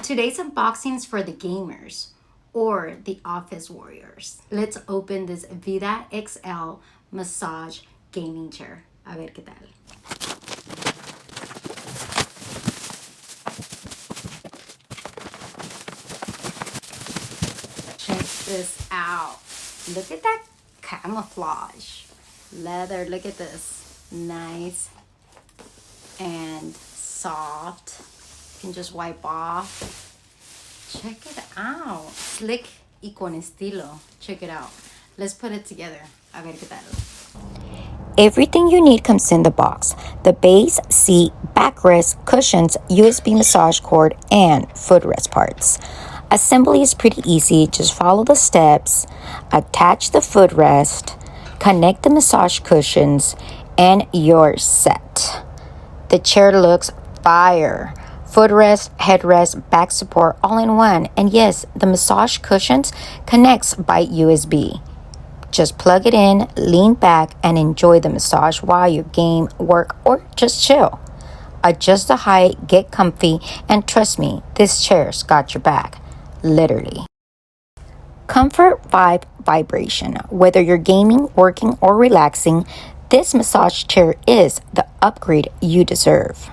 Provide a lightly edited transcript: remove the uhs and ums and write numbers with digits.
today's unboxing is for the gamers or the office warriors. Let's open this vidaXL massage gaming chair. A ver qué tal. Check this out. Look at that camouflage leather. Look at this. Nice and soft. You can just wipe off. Check it out. Slick y con estilo. Check it out. Let's put it together. A ver qué tal. Everything you need comes in the box. The base, seat, backrest, cushions, USB massage cord, and footrest parts. Assembly is pretty easy. Just follow the steps. Attach the footrest. Connect the massage cushions, and you're set. The chair looks fire. Footrest, headrest, back support all in one. And yes, the massage cushions connects by USB. Just plug it in, lean back, and enjoy the massage while you game, work, or just chill. Adjust the height, get comfy, and trust me, this chair's got your back. Literally. Comfort, vibe, vibration. Whether you're gaming, working, or relaxing, this massage chair is the upgrade you deserve.